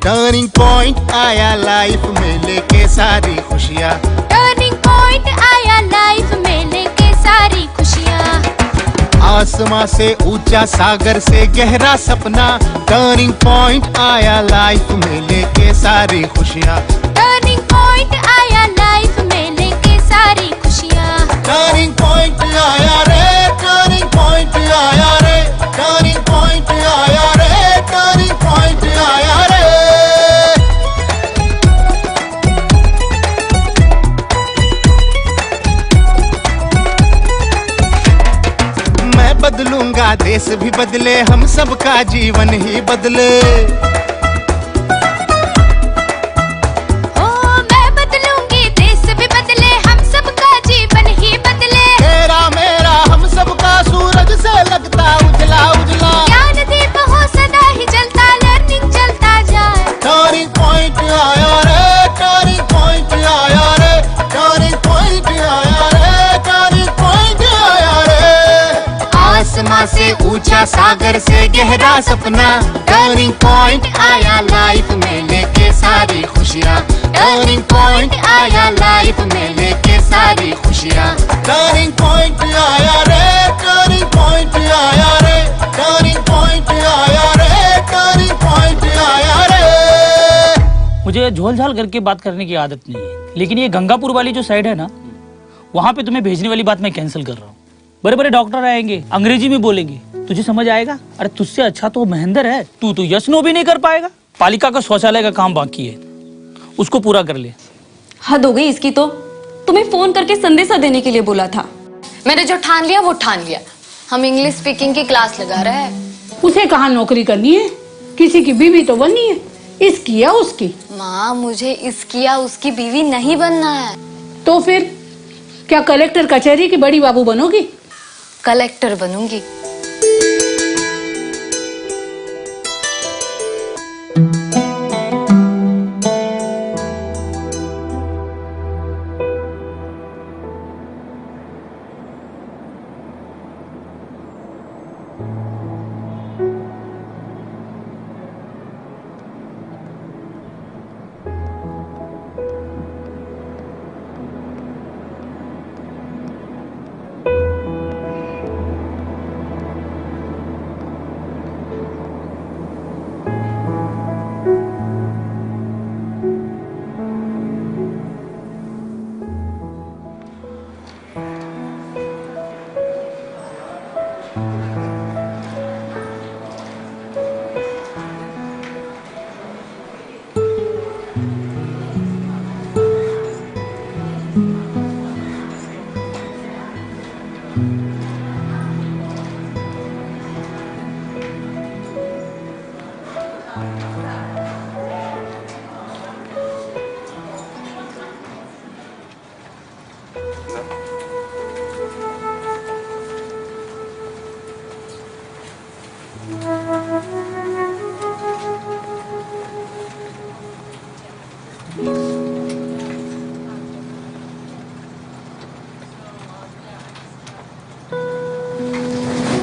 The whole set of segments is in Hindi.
टर्निंग पॉइंट आया लाइफ में लेके सारी खुशियाँ। टर्निंग पॉइंट आया लाइफ में लेके सारी खुशियाँ। आसमां से ऊंचा सागर से गहरा सपना। टर्निंग पॉइंट आया लाइफ में लेके सारी खुशियाँ। टर्निंग पॉइंट आया लाइफ में लेके सारी खुशियाँ। टर्निंग पॉइंट आया रे, टर्निंग पॉइंट आया रे, टर्निंग पॉइंट आया रे, टर्निंग पॉइंट आया रे। मैं बदलूंगा, देश भी बदले, हम सबका जीवन ही बदले। से ऊंचा सागर से गहरा सपना। टर्निंग पॉइंट आया लाइफ में लेके सारी खुशियाँ। टर्निंग पॉइंट आया लाइफ में लेके सारी खुशियाँ। टर्निंग पॉइंट आया रे, टर्निंग पॉइंट आया रे, टर्निंग पॉइंट आया रे, टर्निंग पॉइंट आया रे। मुझे झोल झाल करके बात करने की आदत नहीं है, लेकिन ये गंगापुर वाली जो साइड है ना, वहाँ पे तुम्हें भेजने वाली बात मैं कैंसिल कर रहा हूँ। बड़े बड़े डॉक्टर आएंगे, अंग्रेजी में बोलेंगे, तुझे समझ आएगा? अरे तुझसे अच्छा तो महेंद्र है, तू तो यस नो भी नहीं कर पाएगा। पालिका का शौचालय का काम बाकी है, उसको पूरा कर ले। हद हो गई इसकी तो। तुम्हें फोन करके संदेशा देने के लिए बोला था। मैंने जो ठान लिया वो ठान लिया। हम इंग्लिश स्पीकिंग की क्लास लगा रहे हैं। उसे कहाँ नौकरी करनी है, किसी की बीवी तो बननी है, इसकी या उसकी। माँ, मुझे इसकी या उसकी बीवी नहीं बनना है। तो फिर क्या कलेक्टर कचहरी की बड़ी बाबू बनोगी? कलेक्टर बनूंगी।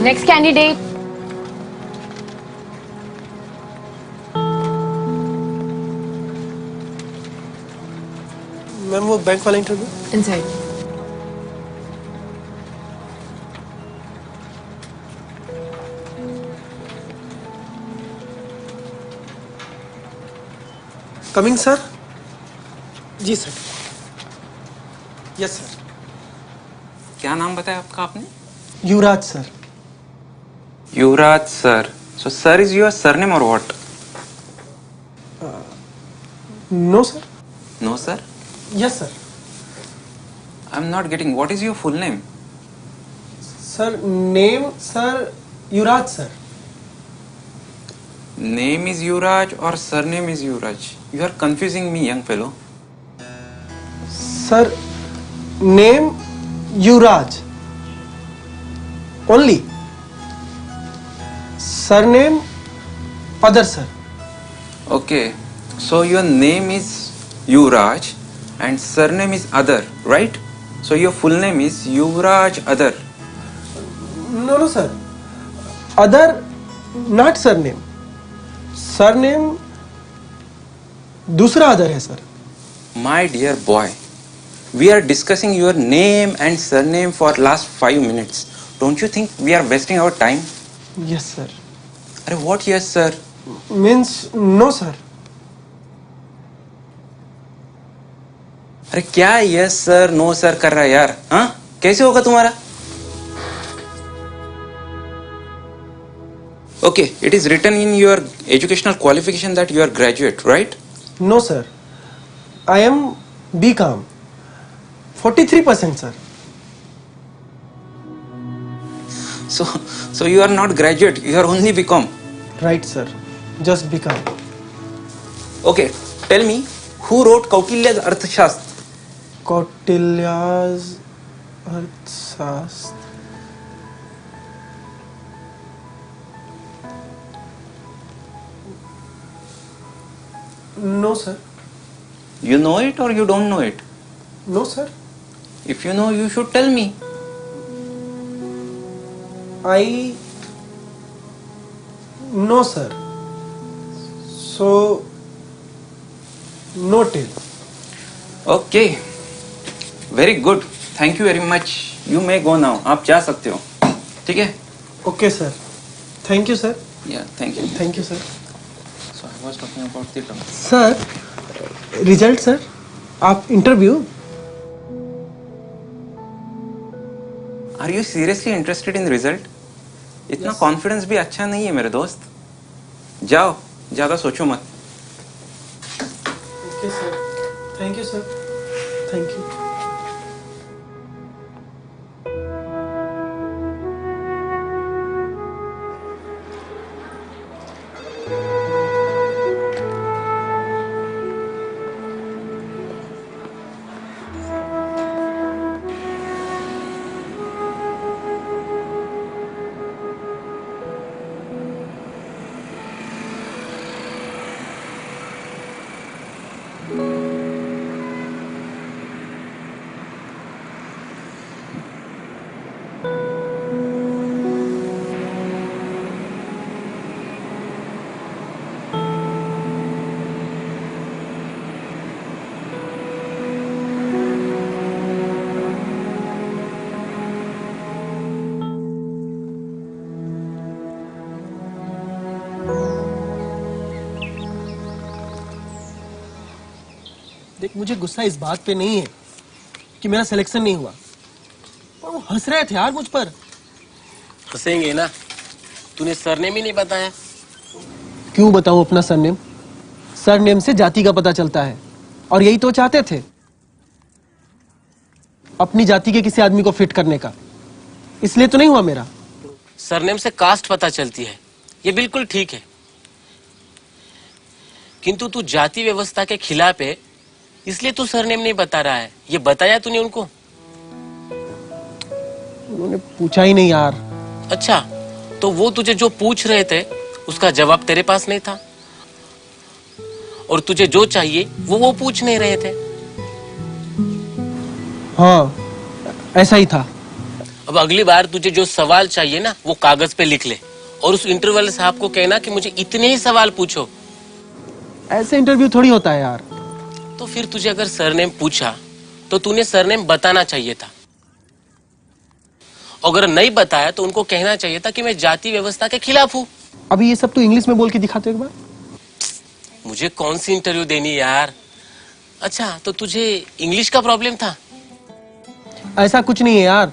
Next candidate. मैम वो बैंक वाला इंटरव्यू इनसाइड। Coming sir. जी सर। Yes sir. क्या नाम बताया आपका आपने? Yuvraj sir. Yuvraj sir. So sir is your surname or what? No sir. No sir. Yes sir. I'm not getting. What is your full name? Sir name sir Yuvraj sir. Name is Yuvraj or surname is Yuvraj? You are confusing me, young fellow. Sir name Yuvraj. Only. Surname other sir. Okay. So your name is Yuvraj and surname is other, right? So your full name is Yuvraj Other. No sir. Other not surname. Surname दूसरा अदर है sir. My dear boy, we are discussing your name and surname for last 5 minutes. Don't you think we are wasting our time? Yes sir. अरे what yes sir? Means no sir. अरे क्या yes sir no sir कर रहा है यार? हाँ कैसे होगा तुम्हारा? Okay, it is written in your educational qualification that you are graduate, right? No sir, I am BCom 43% sir. So you are not graduate, you are only BCom. Right sir, just BCom। Okay, tell me who wrote Kautilya's Arthashastra? Kautilya's Arthashastra. No sir. You know it or you don't know it? No sir. If you know, you should tell me. I know sir, so no tell. Okay, very good. Thank you very much. You may go now. आप जा सकते हो, ठीक है? Okay sir, thank you sir. Yeah, thank you. Thank you sir. So I was talking about the term. Sir result sir, आप interview. Are you seriously interested in result? इतना कॉन्फिडेंस भी अच्छा नहीं है मेरे दोस्त। जाओ, ज्यादा सोचो मत। Okay sir, thank you sir, thank you. देख, मुझे गुस्सा इस बात पे नहीं है कि मेरा सिलेक्शन नहीं हुआ, पर वो हंस रहे थे यार मुझ पर। हंसेंगे ना, तूने सरनेम ही नहीं बताया। क्यों बताऊं अपना सरनेम? सरनेम से जाति का पता चलता है, और यही तो चाहते थे, अपनी जाति के किसी आदमी को फिट करने का। इसलिए तो नहीं हुआ मेरा। सरनेम से कास्ट पता चलती है, ये बिल्कुल ठीक है, किंतु तू जाति व्यवस्था के खिलाफ है, इसलिए तू सरनेम नहीं बता रहा है। ये बताया तूने उनको? उन्होंने पूछा ही नहीं यार। अच्छा, तो वो तुझे जो पूछ रहे थे उसका जवाब तेरे पास नहीं था, और तुझे जो चाहिए वो पूछ नहीं रहे थे। हाँ, ऐसा ही था। अब अगली बार तुझे जो सवाल चाहिए ना, वो कागज पे लिख ले, और उस इंटरव्यू साहब को कहना कि मुझे इतने ही सवाल पूछो। ऐसे इंटरव्यू थोड़ी होता है यार। तो फिर तुझे अगर सरनेम पूछा तो तूने सरनेम बताना चाहिए था। अगर नहीं बताया तो उनको कहना चाहिए था कि मैं जाति व्यवस्था के खिलाफ हूँ। अभी ये सब तू इंग्लिश में बोल के दिखाते हो एक बार। मुझे कौन सी इंटरव्यू देनी यार। अच्छा, तो तुझे इंग्लिश का प्रॉब्लम था? ऐसा कुछ नहीं है यार,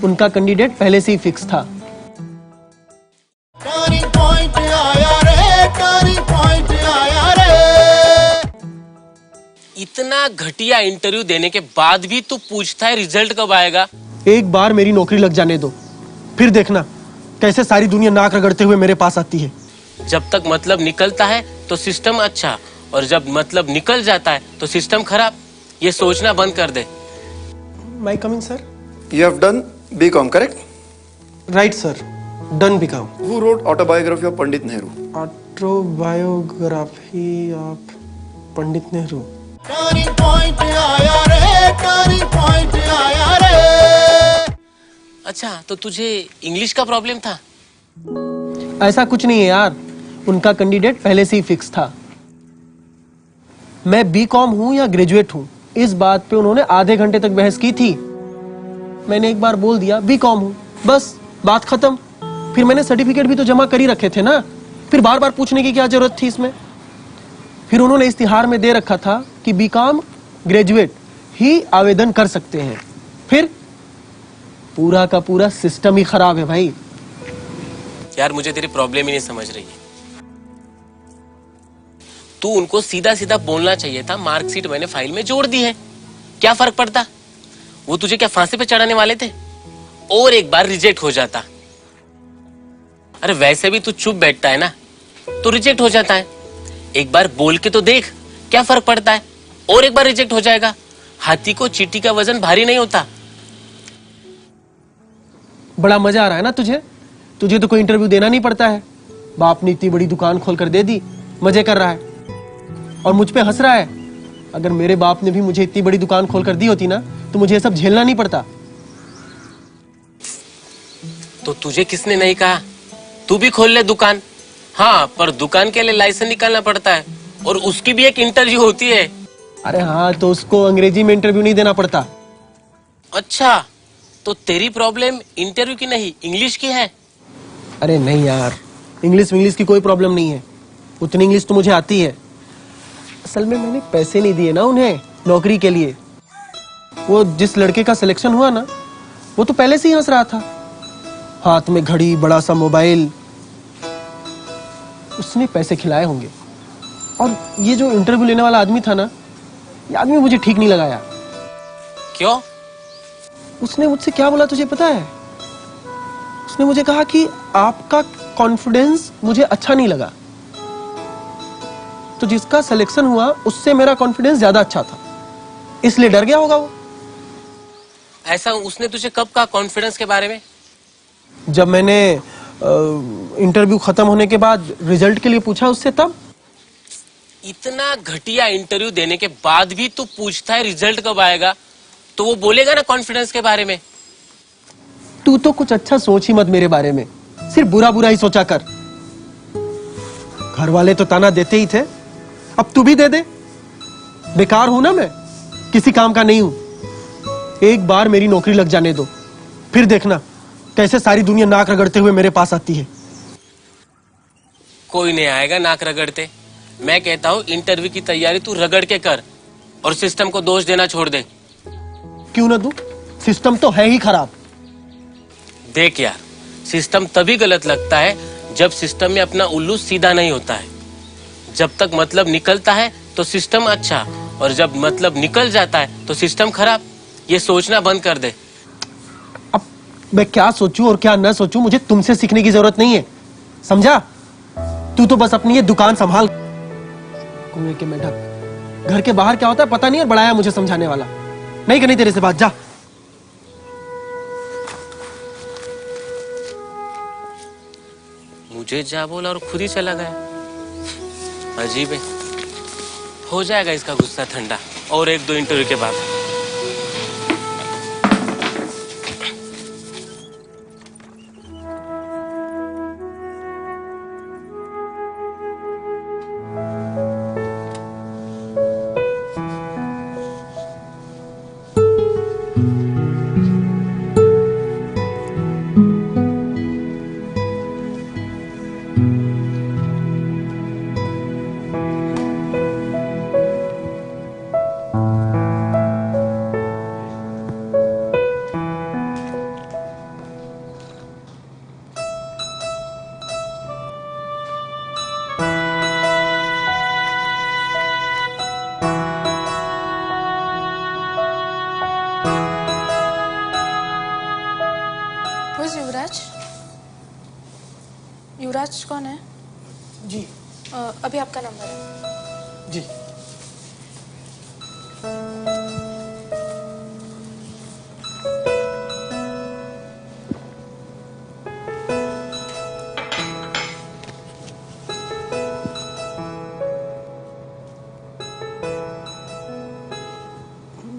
उनका कैंडिडेट पहले से ही फिक्स था। टर्निंग पॉइंट आया रे, टर्निंग पॉइंट आया रे। इतना घटिया इंटरव्यू देने के बाद भी तू पूछता है रिजल्ट कब आएगा? एक बार मेरी नौकरी लग जाने दो, फिर देखना कैसे सारी दुनिया नाक रगड़ते हुए मेरे पास आती है। जब तक मतलब निकलता है तो सिस्टम अच्छा, और जब मतलब निकल जाता है तो सिस्टम खराब। ये सोचना बंद कर दे। My coming sir. You have done BCom, correct? Right sir, done BCom। Who wrote autobiography of Pandit Nehru? Autobiography of Pandit Nehru. Turning point आया रे, टर्निंग पॉइंट आया रे। अच्छा, तो तुझे इंग्लिश का प्रॉब्लम था? ऐसा कुछ नहीं है यार, उनका कैंडिडेट पहले से ही फिक्स था। मैं बीकॉम हूं या ग्रेजुएट हूं, इस बात पे उन्होंने आधे घंटे तक बहस की थी। मैंने एक बार बोल दिया बीकॉम हूं, बस बात खत्म। फिर मैंने सर्टिफिकेट भी तो जमा कर ही रखे थे ना, फिर बार बार पूछने की क्या जरूरत थी इसमें। फिर उन्होंने इस्तिहार में दे रखा था कि बीकॉम ग्रेजुएट ही आवेदन कर सकते हैं। फिर पूरा का पूरा सिस्टम ही खराब है भाई। यार मुझे तेरी प्रॉब्लम ही नहीं समझ रही है। तू उनको सीधा सीधा बोलना चाहिए था, मार्कशीट मैंने फाइल में जोड़ दी है, क्या फर्क पड़ता? वो तुझे क्या फांसी पे चढ़ाने वाले थे? और एक बार रिजेक्ट हो जाता। अरे वैसे भी तू चुप बैठता है ना, तो रिजेक्ट हो जाता है। एक बार बोल के तो देख, क्या फर्क पड़ता है? और एक बार रिजेक्ट हो जाएगा। हाथी को चींटी का वजन भारी नहीं होता। बड़ा मजा आ रहा है ना तुझे? तुझे तो कोई इंटरव्यू देना नहीं पड़ता है। बाप ने इतनी बड़ी दुकान खोल कर दे दी, मजे कर रहा है और मुझ पे हंस रहा है। अगर मेरे बाप ने भी मुझे इतनी बड़ी दुकान खोल कर दी होती ना, तो मुझे ये सब झेलना नहीं पड़ता। तो तुझे किसने नहीं कहा तू भी खोल ले दुकान? हाँ, पर दुकान के लिए लाइसेंस निकालना पड़ता है और उसकी भी एक इंटरव्यू होती है। अरे हाँ, तो उसको अंग्रेजी में इंटरव्यू नहीं देना पड़ता। अच्छा, तो तेरी प्रॉब्लम इंटरव्यू की नहीं, इंग्लिश की है? अरे नहीं यार, इंग्लिश की कोई प्रॉब्लम नहीं है। उतनी इंग्लिश तो मुझे आती है। असल में मैंने पैसे नहीं दिए ना उन्हें नौकरी के लिए। वो जिस लड़के का सिलेक्शन हुआ ना, वो तो पहले से ही हंस रहा था, हाथ में घड़ी, बड़ा सा मोबाइल। उसने पैसे खिलाए होंगे। और ये जो इंटरव्यू लेने वाला आदमी था ना, ये आदमी मुझे ठीक नहीं लगा यार। क्यों? उसने मुझसे क्या बोला तुझे पता है? उसने मुझे कहा कि आपका कॉन्फिडेंस मुझे अच्छा नहीं लगा। तो जिसका सिलेक्शन हुआ उससे मेरा कॉन्फिडेंस ज्यादा अच्छा था, इसलिए डर गया होगा वो। ऐसा उसने तुझे कब कहा कॉन्फिडेंस के बारे में? जब मैंने इंटरव्यू खत्म होने के बाद रिजल्ट के लिए पूछा उससे, तब। इतना घटिया इंटरव्यू देने के बाद भी तू पूछता है रिजल्ट कब आएगा, तो वो बोलेगा ना कॉन्फिडेंस के बारे में। तू तो कुछ अच्छा सोच ही मत मेरे बारे में, सिर्फ बुरा बुरा ही सोचा कर। घर वाले तो ताना देते ही थे, अब तू भी दे दे। बेकार हूं ना मैं, किसी काम का नहीं हूं। एक बार मेरी नौकरी लग जाने दो, फिर देखना कैसे सारी दुनिया नाक रगड़ते हुए मेरे पास आती है। कोई नहीं आएगा नाक रगड़ते। मैं कहता हूँ इंटरव्यू की तैयारी तू रगड़ के कर और सिस्टम को दोष देना छोड़ दे। क्यों ना दूं? सिस्टम तो है ही खराब। देख यार, सिस्टम तभी गलत लगता है जब सिस्टम में अपना उल्लू सीधा नहीं होता है। जब तक मतलब निकलता है तो सिस्टम अच्छा, और जब मतलब निकल जाता है तो सिस्टम खराब। ये सोचना बंद कर दे। अब मैं क्या सोचूं और क्या न सोचूं, मुझे तुमसे सीखने की जरूरत नहीं है, समझा? तू तो बस अपनी ये दुकान संभाल। कुएं के मेढक, घर के बाहर क्या होता है पता नहीं, और बढ़ाया मुझे समझाने वाला। नहीं करनी तेरे से बात, जा। मुझे जा बोला और खुद ही चला गया। अजीब है। हो जाएगा इसका गुस्सा ठंडा और एक दो इंटरव्यू के बाद। युवराज? युवराज कौन है? जी। अभी आपका नंबर है। जी।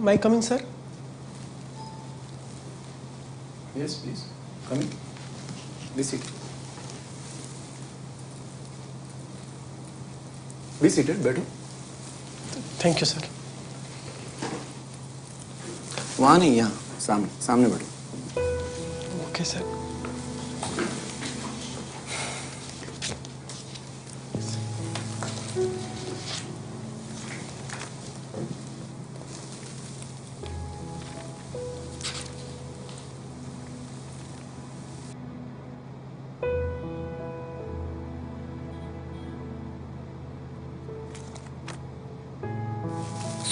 May I come in, sir? Yes, please. Come in. Be seated. Be seated. बैठो. Thank you sir. वहाँ नहीं, यहाँ सामने सामने बैठो। Okay sir.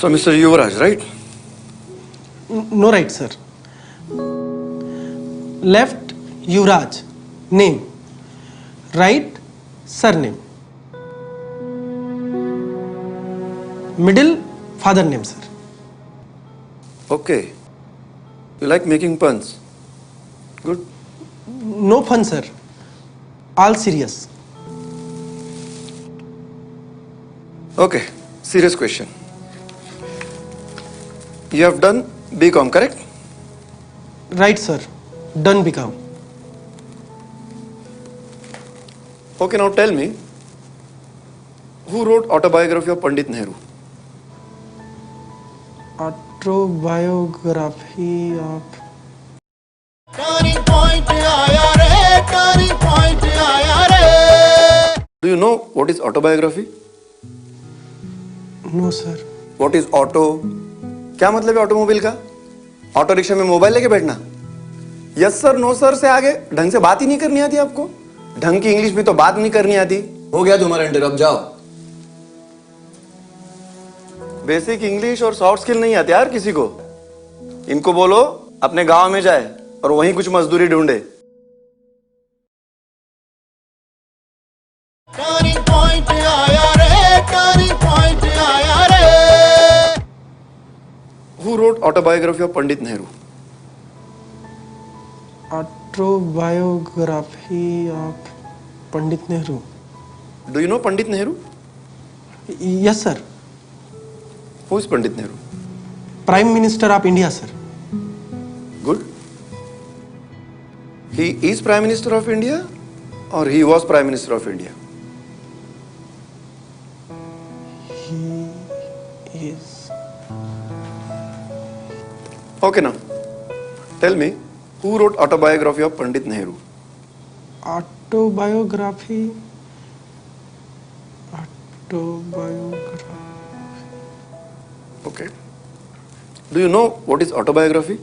So, Mr. Yuvraj, right? No right, sir. Left, Yuvraj, name. Right, surname. Middle, father name, sir. Okay. You like making puns? Good. No fun, sir. All serious. Okay. Serious question. You have done BCom, correct? Right, sir. Done become. Okay, now tell me, who wrote autobiography of Pandit Nehru? Autobiography of... turning point आया रे, टर्निंग पॉइंट आया रे। Do you know what is autobiography? No, sir. What is auto? क्या मतलब है ऑटोमोबाइल का? ऑटो रिक्शा में मोबाइल लेके बैठना? यस सर नो सर से आगे ढंग से बात ही नहीं करनी आती आपको? ढंग की इंग्लिश में तो बात नहीं करनी आती। हो गया तुम्हारा इंटरव्यू, अब जाओ। बेसिक इंग्लिश और सॉफ्ट स्किल नहीं आते यार किसी को। इनको बोलो अपने गांव में जाए और वहीं कुछ मजदूरी ढूंढे। टर्निंग पॉइंट आया रे, टर्निंग पॉइंट आया रे। Who wrote autobiography of Pandit Nehru? Autobiography of Pandit Nehru. Do you know Pandit Nehru? Yes, sir. Who is Pandit Nehru? Prime Minister of India, sir. Good. He is Prime Minister of India or he was Prime Minister of India? He is... Okay, now tell me, who wrote autobiography of Pandit Nehru? Autobiography. Okay. Do you know what is autobiography?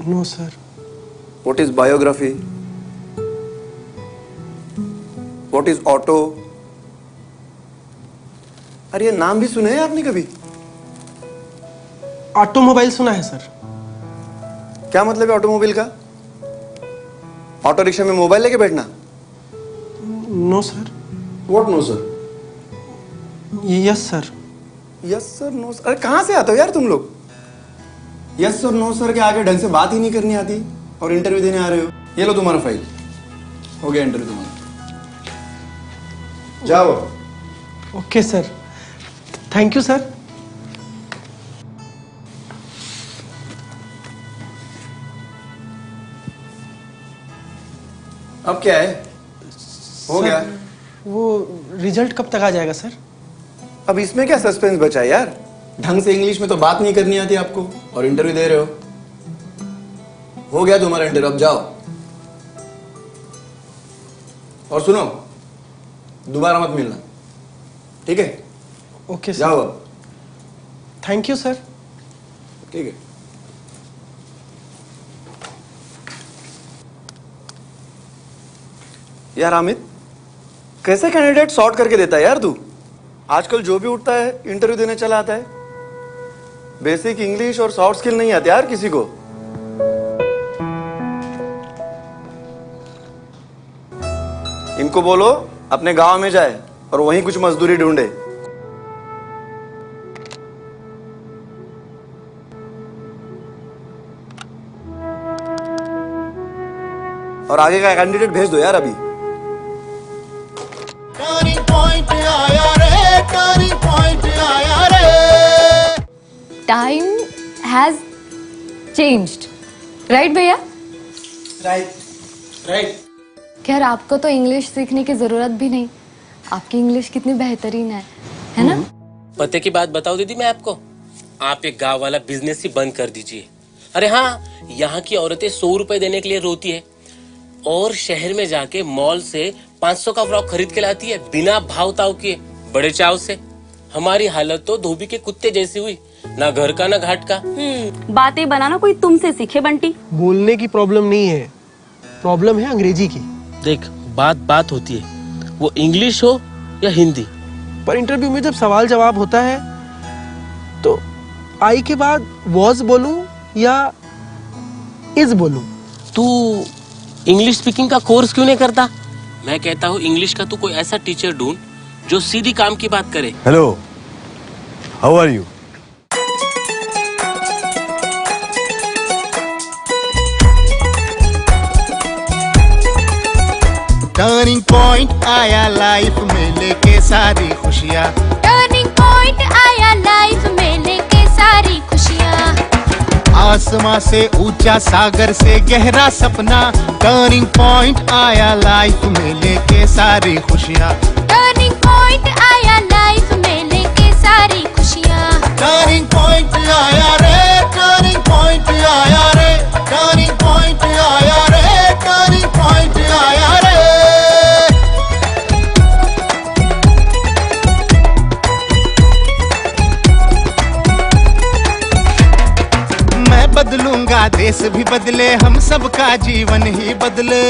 No, sir. What is biography? What is auto? अरे ये नाम भी सुने हैं आपने कभी? ऑटोमोबाइल सुना है सर। क्या मतलब है ऑटोमोबाइल का? ऑटो रिक्शा में मोबाइल लेके बैठना? No sir. What no sir? Yes sir. Yes sir no sir, अरे कहाँ से आते हो यार तुम लोग? यस सर नो सर के आगे ढंग से बात ही नहीं करनी आती और इंटरव्यू देने आ रहे हो। ये लो तुम्हारा फाइल, हो गया इंटरव्यू तुम्हारा, जाओ। Okay sir, thank you sir. अब क्या है? हो गया। वो रिजल्ट कब तक आ जाएगा सर? अब इसमें क्या सस्पेंस बचा है यार? ढंग से इंग्लिश में तो बात नहीं करनी आती आपको और इंटरव्यू दे रहे हो। हो गया तुम्हारा इंटरव्यू, अब जाओ। और सुनो, दोबारा मत मिलना, ठीक है? Okay sir. जाओ अब। Thank you sir. ठीक है। यार अमित, कैसे कैंडिडेट सॉर्ट करके देता है यार तू? आजकल जो भी उठता है इंटरव्यू देने चला आता है। बेसिक इंग्लिश और सॉफ्ट स्किल नहीं आते यार किसी को। इनको बोलो अपने गांव में जाए और वहीं कुछ मजदूरी ढूंढे। और आगे का कैंडिडेट भेज दो यार अभी। टर्निंग पॉइंट आया रे, टर्निंग पॉइंट आया रे। टाइम हैज चेंज्ड, राइट भैया? राइट। खैर आपको तो इंग्लिश सीखने की जरूरत भी नहीं, आपकी इंग्लिश कितनी बेहतरीन है ना? पते की बात बताओ दीदी मैं आपको, आप एक गांव वाला बिजनेस ही बंद कर दीजिए। अरे हाँ, यहाँ की औरतें 100 रुपए देने के लिए रोती है और शहर में जाके मॉल से 500 का फ्रॉक खरीद के लाती है बिना भाव ताव किए, बड़े चाव से। हमारी हालत तो धोबी के कुत्ते जैसी हुई, ना घर का ना घाट का। बातें बनाना कोई तुमसे सीखे बंटी। बोलने की प्रॉब्लम नहीं है, प्रॉब्लम है अंग्रेजी की। देख बात होती है, वो इंग्लिश हो या हिंदी। पर इंटरव्यू में जब सवाल जवाब होता है तो आई के बाद वॉज बोलूं या इज बोलूं? तू इंग्लिश स्पीकिंग का कोर्स क्यों नहीं करता? मैं कहता हूँ इंग्लिश का तू कोई ऐसा टीचर ढूंढ जो सीधी काम की बात करे। Hello, how are you? Turning point आया लाइफ में लेके सारी खुशियाँ। टर्निंग पॉइंट आया लाइफ में लेके सारी खुशियाँ। आसमां से ऊंचा सागर से गहरा सपना, टर्निंग पॉइंट आया लाइफ में लेके सारी खुशियाँ। टर्निंग पॉइंट आया लाइफ में लेके सारी खुशियाँ। टर्निंग पॉइंट आया रे, टर्निंग पॉइंट आया रे, टर्निंग पॉइंट आया रे, टर्निंग पॉइंट आया रे। मैं बदलूंगा, देश भी बदले, हम सबका जीवन ही बदले।